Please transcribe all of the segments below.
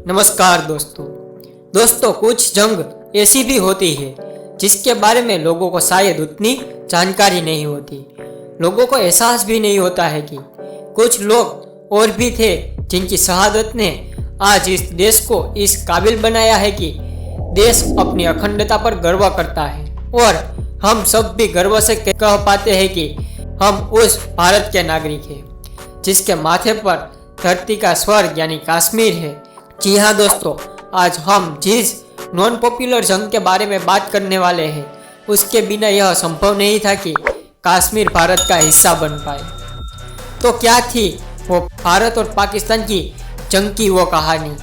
नमस्कार दोस्तों कुछ जंग ऐसी भी होती है जिसके बारे में लोगों को शायद उतनी जानकारी नहीं होती। लोगों को एहसास भी नहीं होता है कि कुछ लोग और भी थे जिनकी शहादत ने आज इस देश को इस काबिल बनाया है कि देश अपनी अखंडता पर गर्व करता है और हम सब भी गर्व से कह पाते हैं कि हम उस भारत के नागरिक हैं जिसके माथे पर धरती का स्वर्ग यानी कश्मीर है। जी हाँ दोस्तों, आज हम जिस नॉन पॉपुलर जंग के बारे में बात करने वाले हैं उसके बिना यह संभव नहीं था कि कश्मीर भारत का हिस्सा बन पाए। तो क्या थी वो भारत और पाकिस्तान की जंग की वो कहानी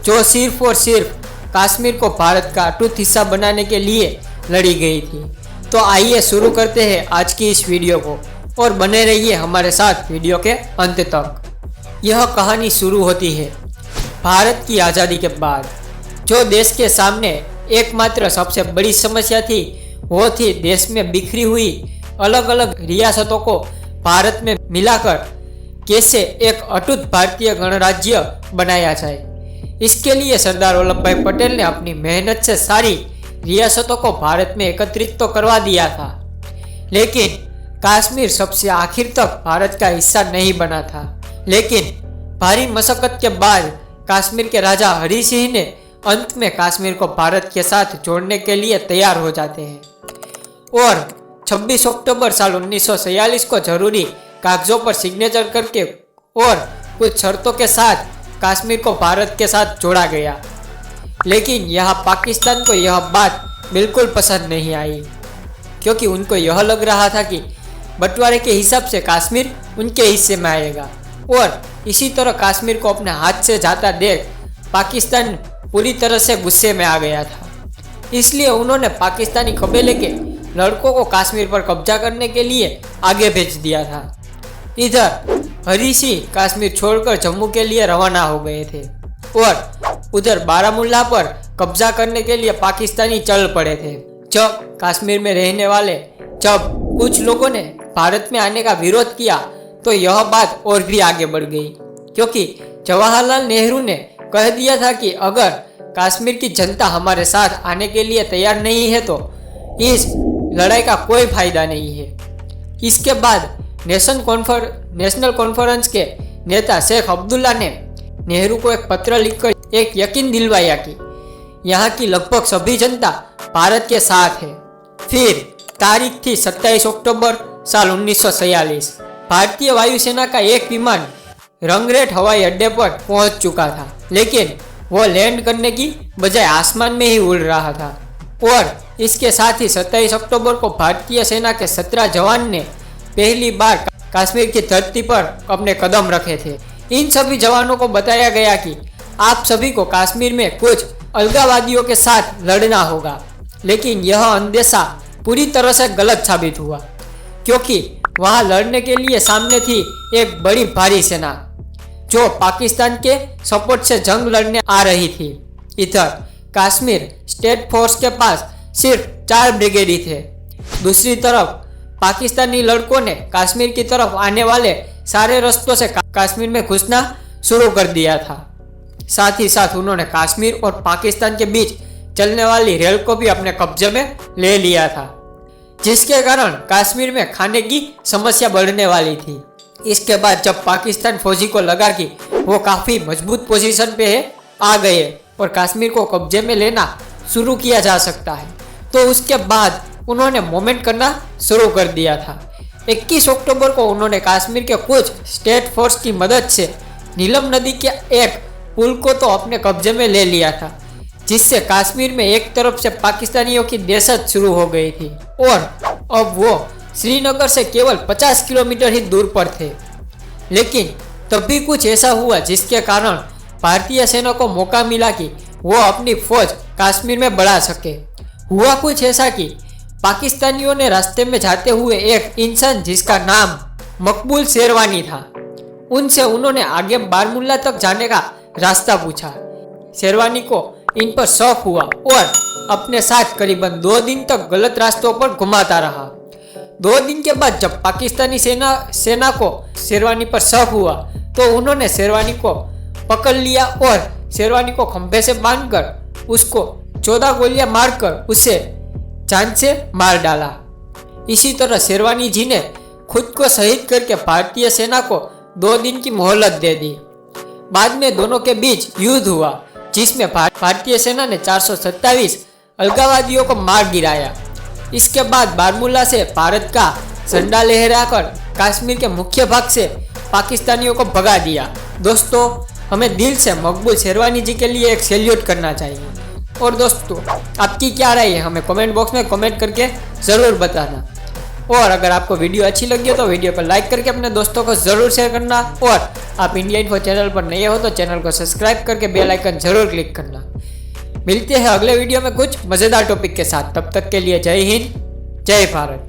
जो सिर्फ और सिर्फ कश्मीर को भारत का अटूट हिस्सा बनाने के लिए लड़ी गई थी। तो आइए शुरू करते हैं आज की इस वीडियो को और बने रहिए हमारे साथ वीडियो के अंत तक। यह कहानी शुरू होती है भारत की आज़ादी के बाद। जो देश के सामने एकमात्र सबसे बड़ी समस्या थी वो थी देश में बिखरी हुई अलग अलग रियासतों को भारत में मिलाकर कैसे एक अटूट भारतीय गणराज्य बनाया जाए। इसके लिए सरदार वल्लभ भाई पटेल ने अपनी मेहनत से सारी रियासतों को भारत में एकत्रित तो करवा दिया था, लेकिन कश्मीर सबसे आखिर तक भारत का हिस्सा नहीं बना था। लेकिन भारी मशक्कत के बाद कश्मीर के राजा हरि सिंह ने अंत में कश्मीर को भारत के साथ जोड़ने के लिए तैयार हो जाते हैं और 26 अक्टूबर साल 1946 को जरूरी कागजों पर सिग्नेचर करके और कुछ शर्तों के साथ कश्मीर को भारत के साथ जोड़ा गया। लेकिन यहाँ पाकिस्तान को यह बात बिल्कुल पसंद नहीं आई, क्योंकि उनको यह लग रहा था कि बंटवारे के हिसाब से कश्मीर उनके हिस्से में आएगा और इसी तरह कश्मीर को अपने हाथ से जाता देख पाकिस्तान पूरी तरह से गुस्से में आ गया था। इसलिए उन्होंने पाकिस्तानी कबीले के लड़कों को कश्मीर पर कब्जा करने के लिए आगे भेज दिया था। इधर हरि सिंह कश्मीर छोड़कर जम्मू के लिए रवाना हो गए थे और उधर बारामूला पर कब्जा करने के लिए पाकिस्तानी चल पड़े थे। जब कश्मीर में रहने वाले कुछ लोगों ने भारत में आने का विरोध किया तो यह बात और भी आगे बढ़ गई, क्योंकि जवाहरलाल नेहरू ने कह दिया था कि अगर कश्मीर की जनता हमारे साथ आने के लिए तैयार नहीं है तो इस लड़ाई का कोई फायदा नहीं है। इसके बाद नेशनल कॉन्फ्रेंस के नेता शेख अब्दुल्ला ने नेहरू को एक पत्र लिखकर एक यकीन दिलवाया कि यहाँ की लगभग सभी जनता भारत के साथ है। फिर तारीख थी 27 अक्टूबर साल 1946। भारतीय वायुसेना का एक विमान रंगरेट हवाई अड्डे पर पहुंच चुका था, लेकिन वो लैंड करने की बजाय आसमान में ही उड़ रहा था और इसके साथ ही 27 अक्टूबर को भारतीय सेना के 17 जवान ने पहली बार कश्मीर की धरती पर अपने कदम रखे थे। इन सभी जवानों को बताया गया कि आप सभी को कश्मीर में कुछ अलगाववादियों के साथ लड़ना होगा, लेकिन यह अंदेशा पूरी तरह से गलत साबित हुआ, क्योंकि वहां लड़ने के लिए सामने थी एक बड़ी भारी सेना जो पाकिस्तान के सपोर्ट से जंग लड़ने आ रही थी। इधर कश्मीर स्टेट फोर्स के पास सिर्फ 4 ब्रिगेड ही थे। दूसरी तरफ पाकिस्तानी लड़कों ने कश्मीर की तरफ आने वाले सारे रास्तों से कश्मीर में घुसना शुरू कर दिया था। साथ ही साथ उन्होंने कश्मीर और पाकिस्तान के बीच चलने वाली रेल को भी अपने कब्जे में ले लिया था, जिसके कारण कश्मीर में खाने की समस्या बढ़ने वाली थी। इसके बाद जब पाकिस्तान फौजी को लगा कि वो काफ़ी मजबूत पोजीशन पे आ गए और कश्मीर को कब्जे में लेना शुरू किया जा सकता है, तो उसके बाद उन्होंने मूवमेंट करना शुरू कर दिया था। 21 अक्टूबर को उन्होंने कश्मीर के कुछ स्टेट फोर्स की मदद से नीलम नदी के एक पुल को तो अपने कब्जे में ले लिया था, जिससे कश्मीर में एक तरफ से पाकिस्तानियों की दहशत शुरू हो गई थी और अब वो श्रीनगर से केवल 50 किलोमीटर ही दूर पर थे। लेकिन तब भी कुछ ऐसा हुआ जिसके कारण भारतीय सेना को मौका मिला कि वो अपनी फौज कश्मीर में बढ़ा सके। हुआ कुछ ऐसा कि पाकिस्तानियों ने रास्ते में जाते हुए एक इंसान जिसका नाम मकबूल शेरवानी था, उनसे उन्होंने आगे बारामूला तक जाने का रास्ता पूछा। शेरवानी को इन पर शक हुआ और अपने साथ करीबन 2 दिन तक गलत रास्तों पर घुमाता रहा। 2 दिन के बाद जब पाकिस्तानी सेना को शेरवानी पर शक हुआ तो उन्होंने शेरवानी को पकड़ लिया और शेरवानी को खंभे से बांधकर उसको 14 गोलियां मारकर उसे जान से मार डाला। इसी तरह शेरवानी जी ने खुद को शहीद करके भारतीय सेना को 2 दिन की मोहलत दे दी। बाद में दोनों के बीच युद्ध हुआ जिसमें भारतीय सेना ने 427 अलगाववादियों को मार गिराया। इसके बाद बारामूला से भारत का झंडा लहराकर कश्मीर के मुख्य भाग से पाकिस्तानियों को भगा दिया। दोस्तों, हमें दिल से मकबूल शेरवानी जी के लिए एक सैल्यूट करना चाहिए। और दोस्तों, आपकी क्या राय है हमें कमेंट बॉक्स में कमेंट करके ज़रूर बताना। और अगर आपको वीडियो अच्छी लगी हो तो वीडियो को लाइक करके अपने दोस्तों को ज़रूर शेयर करना। और आप इंडिया इन्फो चैनल पर नए हो तो चैनल को सब्सक्राइब करके बेल आइकन जरूर क्लिक करना। मिलते हैं अगले वीडियो में कुछ मज़ेदार टॉपिक के साथ। तब तक के लिए जय हिंद, जय भारत।